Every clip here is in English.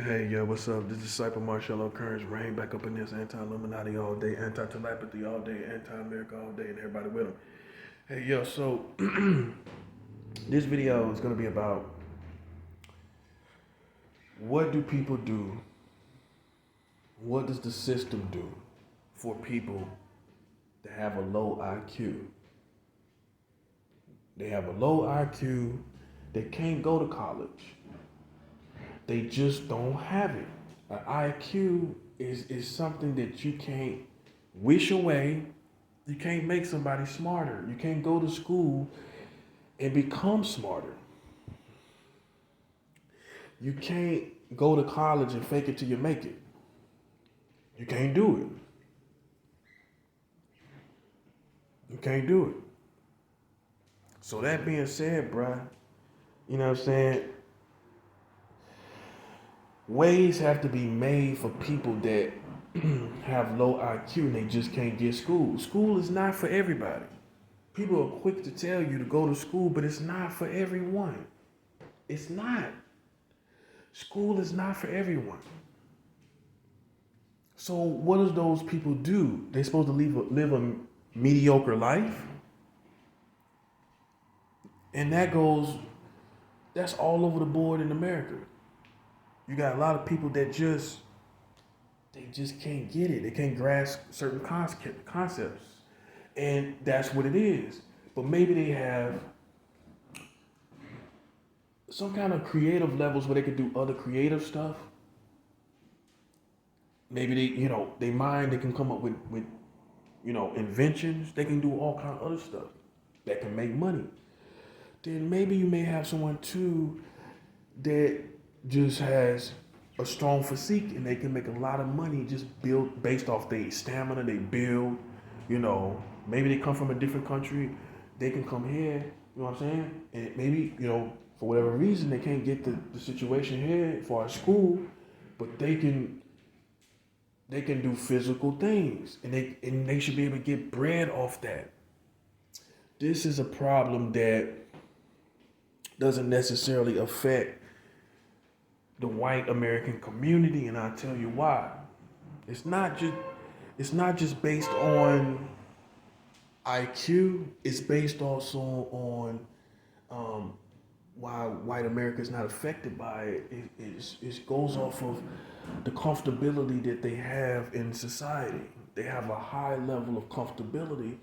Hey, yo, what's up? This is Disciple Marshall Occurrence. Rain back up in this anti-Illuminati all day, anti-telepathy all day, anti-America all day, and everybody with them. Hey, yo, so this video is going to be about what do people do? What does the system do for people that have a low IQ? They have a low IQ, they can't go to college. They just don't have it. An IQ is something that you can't wish away. You can't make somebody smarter. You can't go to school and become smarter. You can't go to college and fake it till you make it. You can't do it. You can't do it. So that being said, bruh, you know what I'm saying? Ways have to be made for people that have low IQ and they just can't get school. School is not for everybody. People are quick to tell you to go to school, but it's not for everyone. It's not. School is not for everyone. So what does those people do? They're supposed to live a mediocre life? And that's all over the board in America. You got a lot of people that they just can't get it. They can't grasp certain concepts. And that's what it is. But maybe they have some kind of creative levels where they could do other creative stuff. Maybe they mind, they can come up with inventions. They can do all kind of other stuff that can make money. Then maybe you may have someone too that just has a strong physique and they can make a lot of money just build based off their stamina they build. Maybe they come from a different country, they can come here, you know what I'm saying? And maybe, for whatever reason they can't get the situation here for our school, but they can do physical things and they should be able to get bread off that. This is a problem that doesn't necessarily affect the white American community, and I'll tell you why. It's not just based on IQ. It's based also on why white America is not affected by it. It goes off of the comfortability that they have in society. They have a high level of comfortability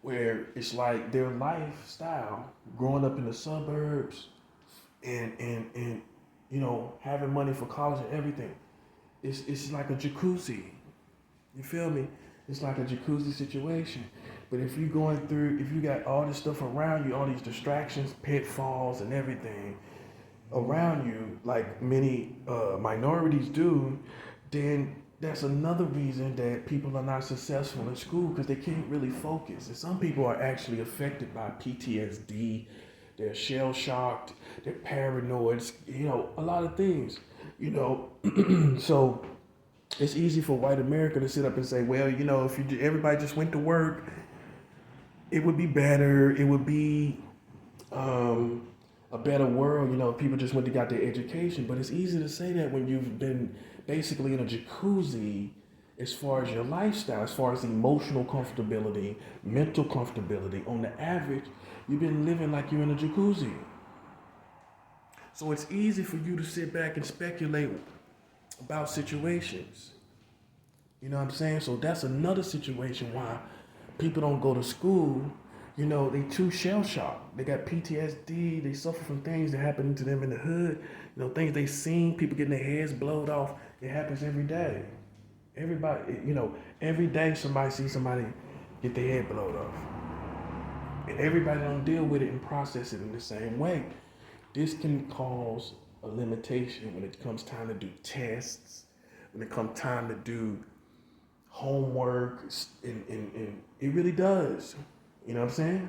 where it's like their lifestyle, growing up in the suburbs and having money for college and everything. It's like a jacuzzi. You feel me? It's like a jacuzzi situation. But if you got all this stuff around you, all these distractions, pitfalls, and everything around you, like many minorities do, then that's another reason that people are not successful in school because they can't really focus. And some people are actually affected by PTSD. They're shell shocked. They're paranoid. A lot of things. So it's easy for white America to sit up and say, well, if everybody just went to work, it would be better. It would be a better world. If people just went to got their education. But it's easy to say that when you've been basically in a jacuzzi as far as your lifestyle, as far as emotional comfortability, mental comfortability. On the average, you've been living like you're in a jacuzzi. So it's easy for you to sit back and speculate about situations. You know what I'm saying? So that's another situation why people don't go to school. They too shell shocked. They got PTSD. They suffer from things that happen to them in the hood. Things they seen, people getting their heads blowed off. It happens every day. Everybody, every day somebody sees somebody get their head blowed off. And everybody don't deal with it and process it in the same way. This can cause a limitation when it comes time to do tests, when it comes time to do homework, and it really does. You know what I'm saying?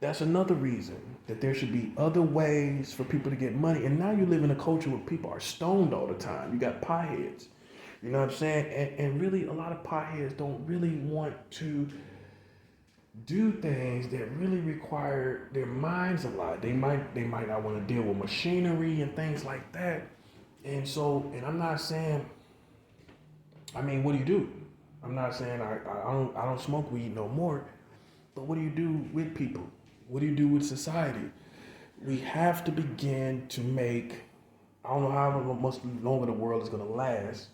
That's another reason that there should be other ways for people to get money. And now you live in a culture where people are stoned all the time. You got potheads. You know what I'm saying? And really, a lot of potheads don't really want to do things that really require their minds a lot. They might not want to deal with machinery and things like that. And I'm not saying, I mean, what do you do? I'm not saying I don't smoke weed no more, but what do you do with people? What do you do with society? We have to begin to make, I don't know how much longer the world is going to last,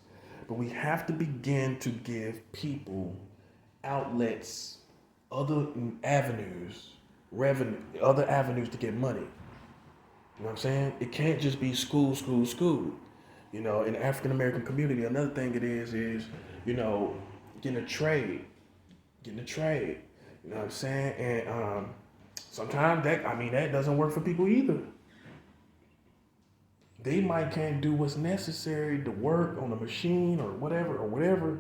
but we have to begin to give people outlets, other avenues, revenue, other avenues to get money. You know what I'm saying? It can't just be school, school, school. You know, in the African American community, another thing it is, you know, getting a trade, getting a trade. You know what I'm saying? And sometimes that doesn't work for people either. They might can't do what's necessary to work on a machine or whatever.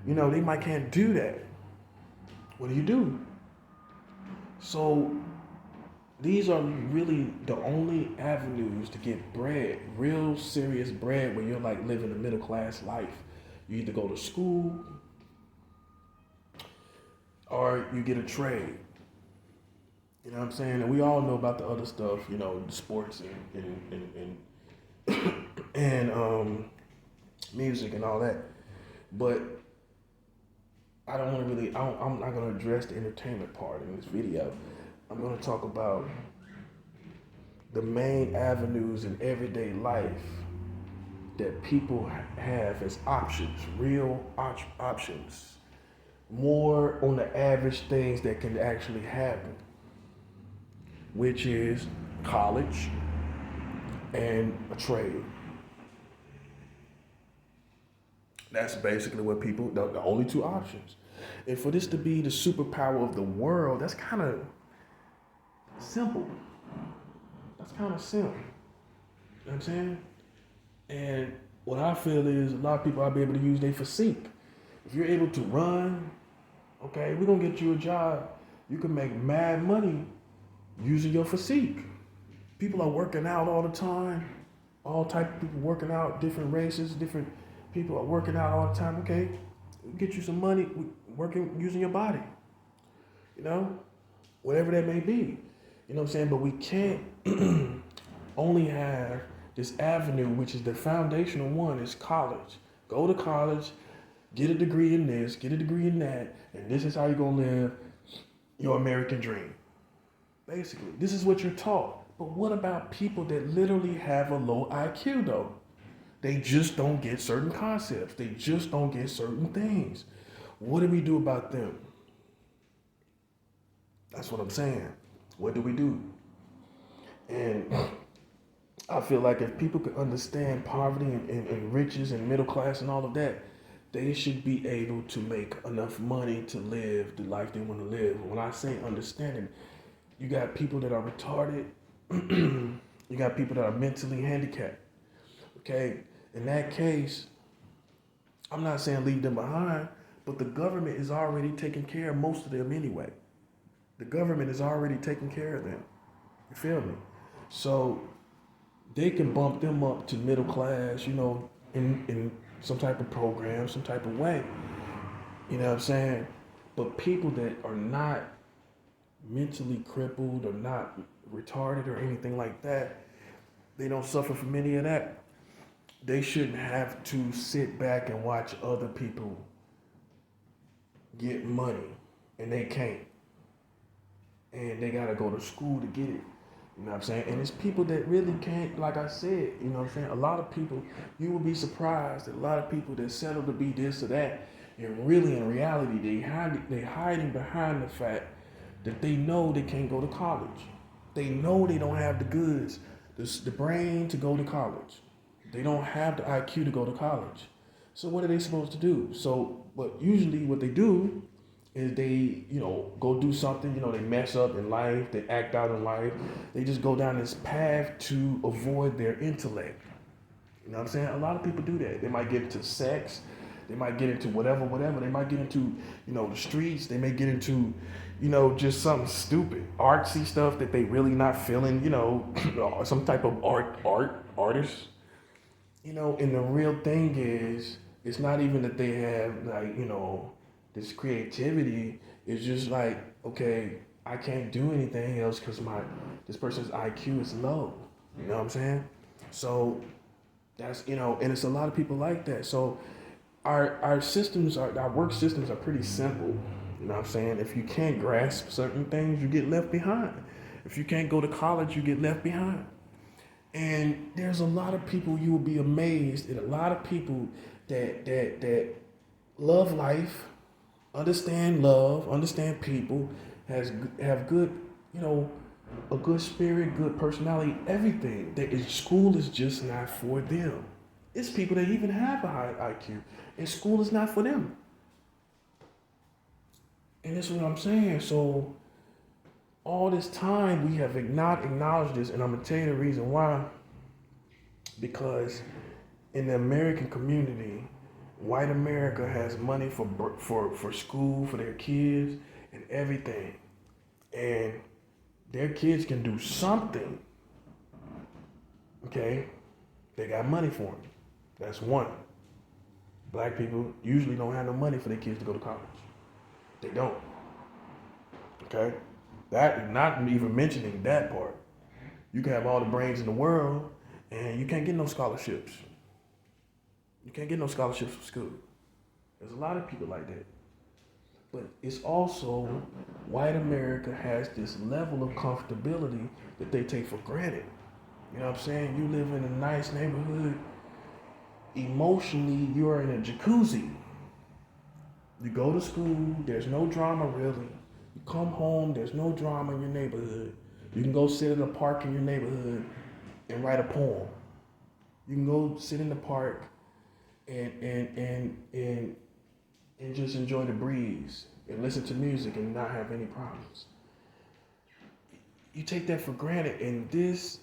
You know, they might can't do that. What do you do? So these are really the only avenues to get bread, real serious bread when you're like living a middle class life. You either go to school or you get a trade. You know what I'm saying? And we all know about the other stuff, you know, the sports and music and all that. But I don't want to really, I'm not going to address the entertainment part in this video. I'm going to talk about the main avenues in everyday life that people have as options, real options. More on the average things that can actually happen, which is college and a trade. That's basically what people, the only two options. And for this to be the superpower of the world, that's kind of simple. That's kind of simple. You know what I'm saying? And what I feel is a lot of people ought to be able to use their physique. If you're able to run, okay, we're going to get you a job. You can make mad money using your physique. People are working out all the time. All type of people working out, different races, different people are working out all the time. Okay, we'll get you some money working using your body. You know, whatever that may be. You know what I'm saying? But we can't only have this avenue, which is the foundational one, is college. Go to college, get a degree in this, get a degree in that, and this is how you're gonna live your American dream. Basically, this is what you're taught. But what about people that literally have a low IQ though? They just don't get certain concepts. They just don't get certain things. What do we do about them? That's what I'm saying. What do we do? And I feel like if people could understand poverty and riches and middle class and all of that, they should be able to make enough money to live the life they want to live. When I say understanding, you got people that are retarded. You got people that are mentally handicapped. Okay? In that case, I'm not saying leave them behind, but the government is already taking care of most of them anyway. The government is already taking care of them. You feel me? So they can bump them up to middle class, you know, in some type of program, some type of way. You know what I'm saying? But people that are not mentally crippled or not retarded or anything like that, they don't suffer from any of that. They shouldn't have to sit back and watch other people get money and they can't. And they gotta go to school to get it. You know what I'm saying? And it's people that really can't, like I said, you know what I'm saying? A lot of people, you will be surprised that a lot of people that settle to be this or that, and really in reality, they hiding behind the fact that they know they can't go to college. They know they don't have the goods, the brain to go to college. They don't have the IQ to go to college. So what are they supposed to do? So, but usually what they do is they, you know, go do something, you know, they mess up in life, they act out in life. They just go down this path to avoid their intellect. You know what I'm saying? A lot of people do that. They might get into sex. They might get into whatever. They might get into, you know, the streets. They may get into, you know, just something stupid, artsy stuff that they really not feeling, you know, some type of artist. You know, and the real thing is, it's not even that they have, like, you know, this creativity. It's just like, okay, I can't do anything else because this person's IQ is low. You know what I'm saying? So That's, and it's a lot of people like that. So our systems, our work systems are pretty simple. You know what I'm saying? If you can't grasp certain things, you get left behind. If you can't go to college, you get left behind. And there's a lot of people, you will be amazed at a lot of people that love life, understand love, understand people, have good, you know, a good spirit, good personality, everything. School is just not for them. It's people that even have a high IQ, and school is not for them. And that's what I'm saying. So all this time we have not acknowledged this, and I'm gonna tell you the reason why. Because in the American community, white America has money for school for their kids and everything, and their kids can do something. Okay, they got money for them. That's one. Black people usually don't have no money for their kids to go to college. They don't. Okay, that not even mentioning that part. You can have all the brains in the world, and you can't get no scholarships. You can't get no scholarships from school. There's a lot of people like that. But it's also white America has this level of comfortability that they take for granted. You know what I'm saying? You live in a nice neighborhood. Emotionally, you're in a jacuzzi. You go to school, there's no drama really. You come home, there's no drama in your neighborhood. You can go sit in a park in your neighborhood and write a poem. You can go sit in the park and just enjoy the breeze and listen to music and not have any problems. You take that for granted, and this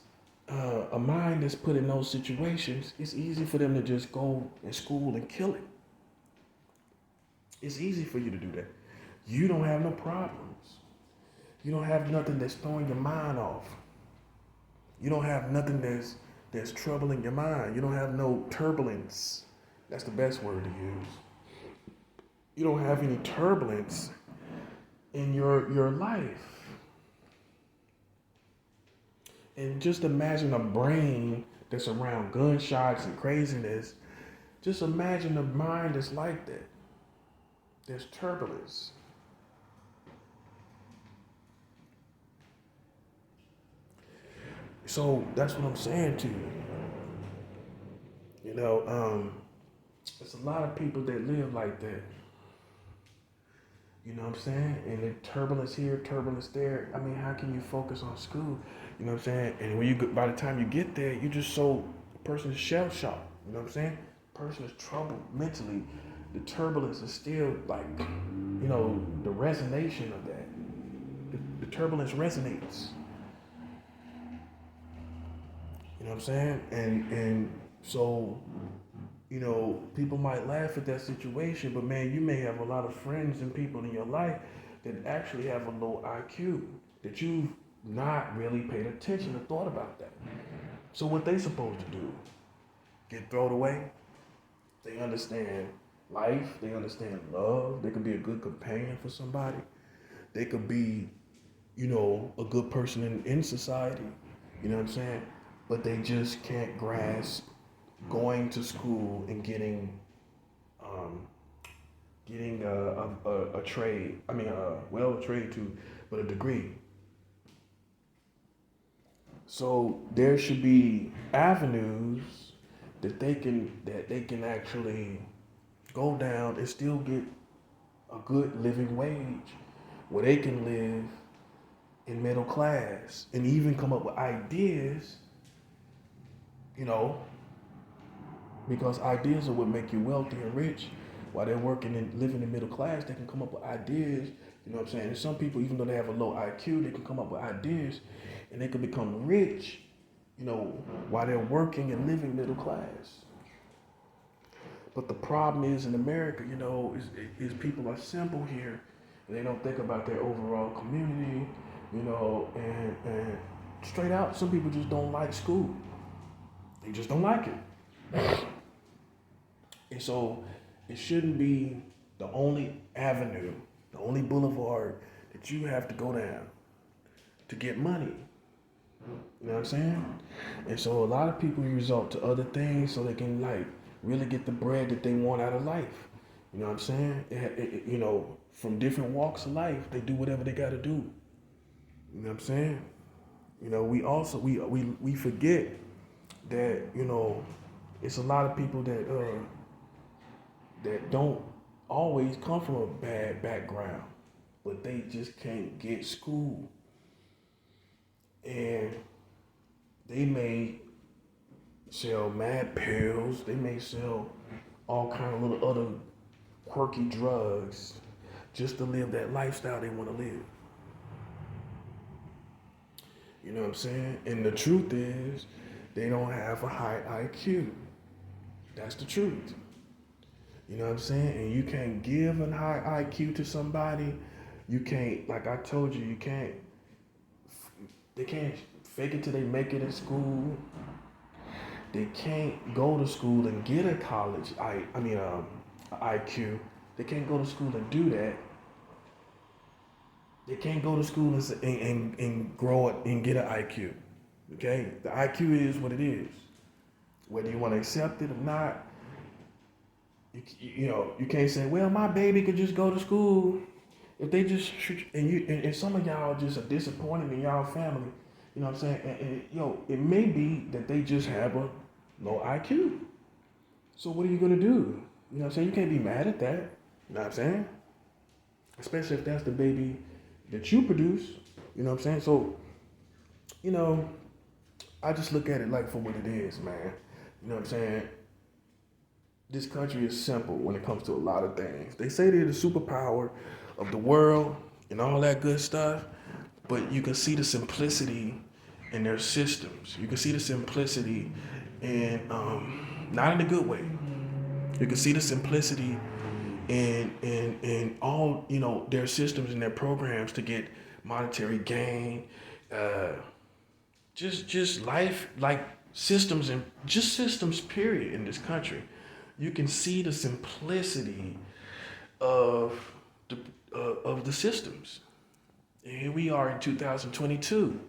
a mind that's put in those situations, it's easy for them to just go in school and kill it. It's easy for you to do that. You don't have no problems. You don't have nothing that's throwing your mind off. You don't have nothing that's troubling your mind. You don't have no turbulence. That's the best word to use. You don't have any turbulence in your life. And just imagine a brain that's around gunshots and craziness. Just imagine a mind that's like that. There's turbulence. So that's what I'm saying to you. There's a lot of people that live like that. You know what I'm saying? And the turbulence here, turbulence there. I mean, how can you focus on school? You know what I'm saying? And when by the time you get there, you just the person is shell shocked. You know what I'm saying? The person is troubled mentally. The turbulence is still like, the resonation of that. The turbulence resonates. You know what I'm saying? And so, people might laugh at that situation, but man, you may have a lot of friends and people in your life that actually have a low IQ, that you've not really paid attention or thought about that. So what they supposed to do? Get thrown away? They understand life, they understand love, they could be a good companion for somebody. They could be, a good person in society. You know what I'm saying? But they just can't grasp going to school and getting a trade. I mean, a trade too, but a degree. So there should be avenues that they can actually go down and still get a good living wage, where they can live in middle class and even come up with ideas. Because ideas are what make you wealthy and rich. While they're working and living in middle class, they can come up with ideas. You know what I'm saying? And some people, even though they have a low IQ, they can come up with ideas and they can become rich, while they're working and living middle class. But the problem is in America, is people are simple here and they don't think about their overall community, and straight out, some people just don't like school. They just don't like it. And so it shouldn't be the only avenue, the only boulevard that you have to go down to get money. You know what I'm saying? And so a lot of people resort to other things so they can like really get the bread that they want out of life. You know what I'm saying? From different walks of life, they do whatever they got to do. You know what I'm saying? We also we forget that it's a lot of people that don't always come from a bad background, but they just can't get school, and they may sell mad pills. They may sell all kind of little other quirky drugs just to live that lifestyle they want to live. You know what I'm saying? And the truth is, they don't have a high IQ. That's the truth. You know what I'm saying? And you can't give a high IQ to somebody. You can't, like I told you, they can't fake it till they make it in school. They can't go to school and get a IQ. They can't go to school and do that. They can't go to school and grow it and get an IQ. Okay? The IQ is what it is. Whether you want to accept it or not, you can't say, well, my baby could just go to school. If they just, and some of y'all just are disappointed in y'all family. You know what I'm saying? It may be that they just have a low IQ. So what are you going to do? You know what I'm saying? You can't be mad at that. You know what I'm saying? Especially if that's the baby that you produce. You know what I'm saying? So, I just look at it like for what it is, man. You know what I'm saying? This country is simple when it comes to a lot of things. They say they're the superpower of the world and all that good stuff, but you can see the simplicity in their systems. You can see the simplicity in, not in a good way. You can see the simplicity in all, their systems and their programs to get monetary gain, just life, like systems and just systems period in this country. You can see the simplicity of the systems. And here we are in 2022,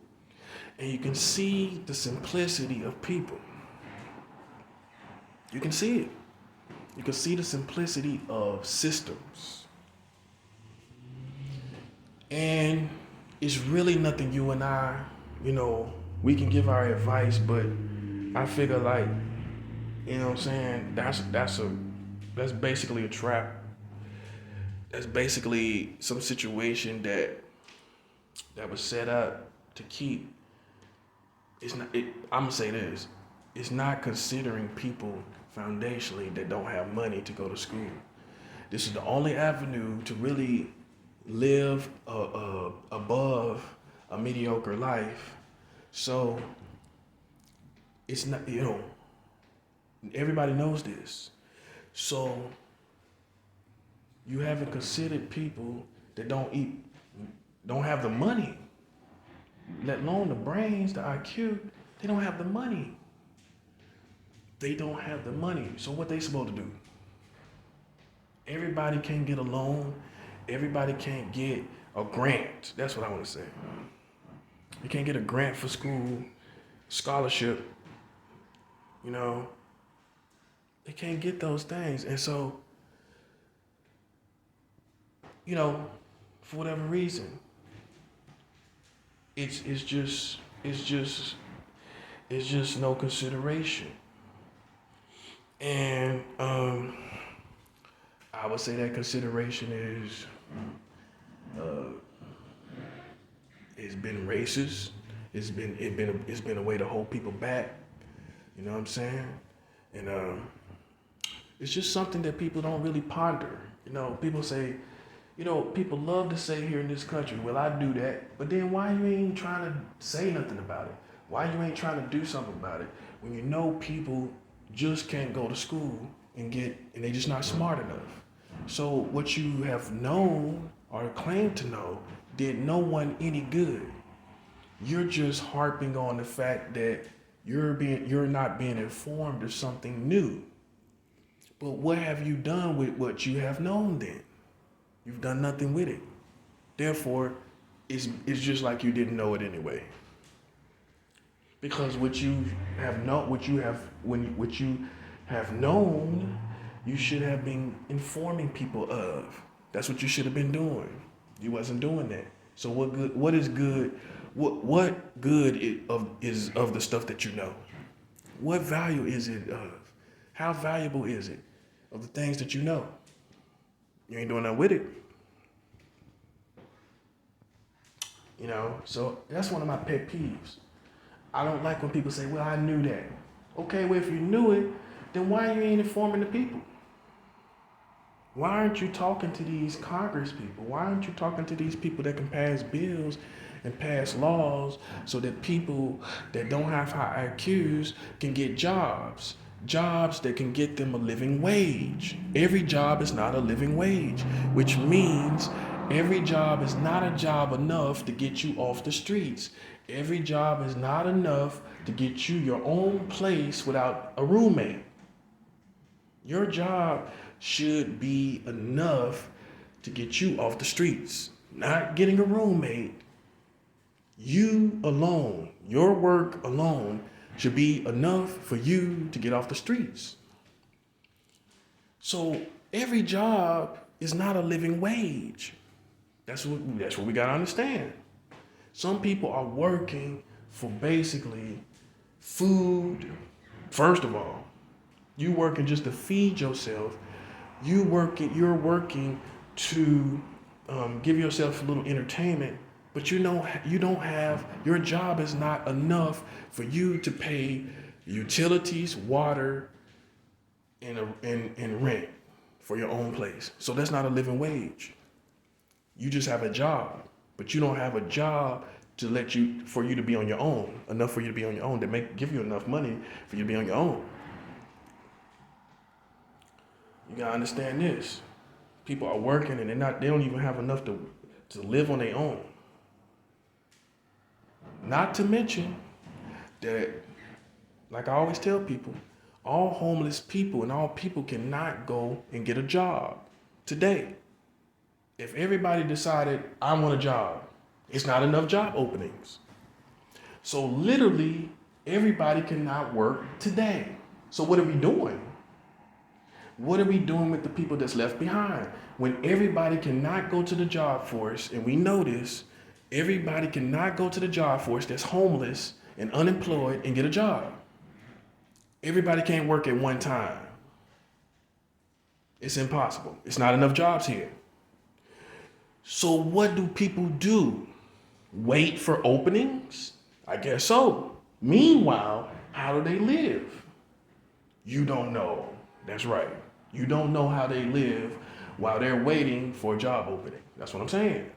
and you can see the simplicity of people. You can see it. You can see the simplicity of systems. And it's really nothing you and I, we can give our advice, but I figure like, you know what I'm saying, that's basically a trap. That's basically some situation that was set up to keep. I'm gonna say this. It's not considering people foundationally that don't have money to go to school. This is the only avenue to really live above a mediocre life. So it's not, everybody knows this. So you haven't considered people that don't have the money, let alone the brains, the IQ. They don't have the money. They don't have the money. So what they supposed to do? Everybody can't get a loan. Everybody can't get a grant. That's what I want to say. You can't get a grant for school, scholarship. They can't get those things. And so, for whatever reason, it's just no consideration. And I would say that consideration is it's been racist. It's been a way to hold people back. You know what I'm saying? And it's just something that people don't really ponder. People say, people love to say here in this country, well, I do that, but then why you ain't trying to say nothing about it? Why you ain't trying to do something about it? When people just can't go to school and they just not smart enough. So what you have known or claim to know did no one any good. You're just harping on the fact that you're not being informed of something new. But what have you done with what you have known then? You've done nothing with it. Therefore, it's just like you didn't know it anyway. Because what you have known, what you have known, you should have been informing people of. That's what you should have been doing. You wasn't doing that. So what good? What is good? What good is of the stuff that you know? What value is it of? How valuable is it of the things that you know? You ain't doing nothing with it. You know, so that's one of my pet peeves. I don't like when people say, well, I knew that. Okay, well, if you knew it, then why you ain't informing the people? Why aren't you talking to these Congress people? Why aren't you talking to these people that can pass bills and pass laws so that people that don't have high IQs can get jobs? Jobs that can get them a living wage. Every job is not a living wage, which means every job is not a job enough to get you off the streets. Every job is not enough to get you your own place without a roommate. Your job should be enough to get you off the streets. Not getting a roommate. You alone, your work alone, should be enough for you to get off the streets. So every job is not a living wage. That's what we gotta understand. Some people are working for basically food. First of all, you working just to feed yourself. You're working to give yourself a little entertainment, but you don't have, your job is not enough for you to pay utilities, water, and rent for your own place. So that's not a living wage. You just have a job, but you don't have a job for you to be on your own, enough for you to be on your own, that give you enough money for you to be on your own. You gotta understand this. People are working and they don't even have enough to live on their own. Not to mention that, like I always tell people, all homeless people and all people cannot go and get a job today. If everybody decided, I want a job, it's not enough job openings. So literally, everybody cannot work today. So what are we doing? What are we doing with the people that's left behind? When everybody cannot go to the job force, and we know this, everybody cannot go to the job force that's homeless and unemployed and get a job. Everybody can't work at one time. It's impossible. It's not enough jobs here. So what do people do? Wait for openings? I guess so. Meanwhile, how do they live? You don't know. That's right. You don't know how they live while they're waiting for a job opening. That's what I'm saying.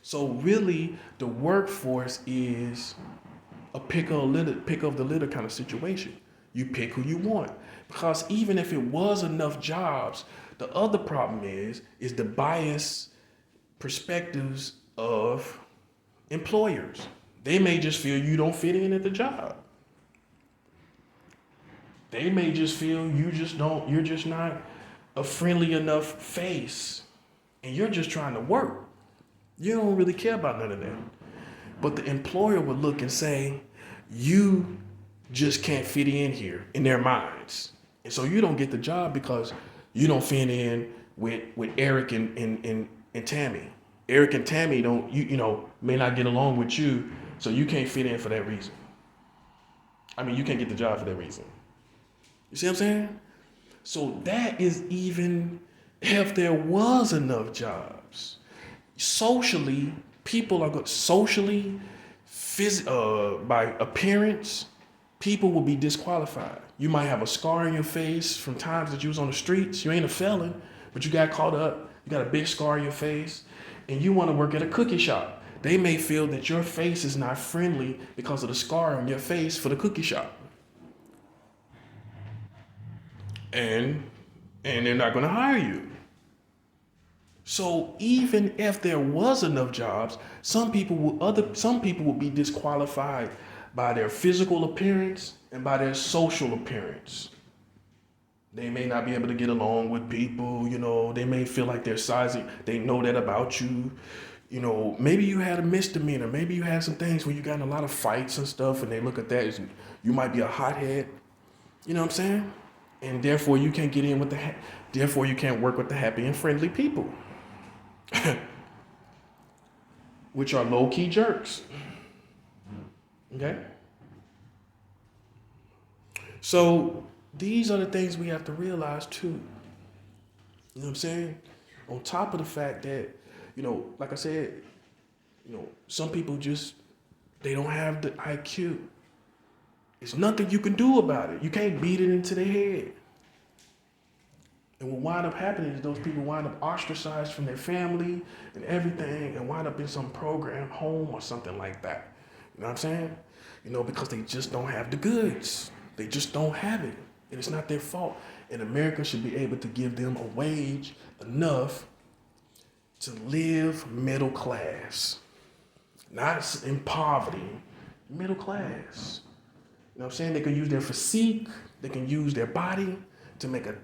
So really, the workforce is a pick of the litter kind of situation. You pick who you want. Because even if it was enough jobs, the other problem is the bias perspectives of employers. They may just feel you don't fit in at the job. They may just feel you're just not a friendly enough face, and you're just trying to work. You don't really care about none of that. But the employer would look and say, you just can't fit in here in their minds. And so you don't get the job because you don't fit in with Eric and Tammy. Eric and Tammy may not get along with you, so you can't fit in for that reason. I mean, you can't get the job for that reason. You see what I'm saying? So that is even if there was enough jobs. Socially, people are good. Socially, by appearance, people will be disqualified. You might have a scar on your face from times that you was on the streets. You ain't a felon, but you got caught up. You got a big scar on your face, and you want to work at a cookie shop. They may feel that your face is not friendly because of the scar on your face for the cookie shop. And they're not going to hire you. So even if there was enough jobs, some people will be disqualified by their physical appearance and by their social appearance. They may not be able to get along with people, they may feel like they're sizing. They know that about you. You know, maybe you had a misdemeanor. Maybe you had some things where you got in a lot of fights and stuff, and they look at that as you might be a hothead. You know what I'm saying? And therefore you can't get in with therefore you can't work with the happy and friendly people, which are low key jerks. Okay? So these are the things we have to realize too. You know what I'm saying? On top of the fact that, like I said, some people just, they don't have the IQ. There's nothing you can do about it. You can't beat it into their head. And what wind up happening is those people wind up ostracized from their family and everything and wind up in some program home or something like that. You know what I'm saying? Because they just don't have the goods. They just don't have it. And it's not their fault. And America should be able to give them a wage enough to live middle class. Not in poverty, middle class. You know what I'm saying? They can use their physique, they can use their body to make a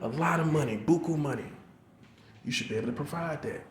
lot of money, buku money. You should be able to provide that.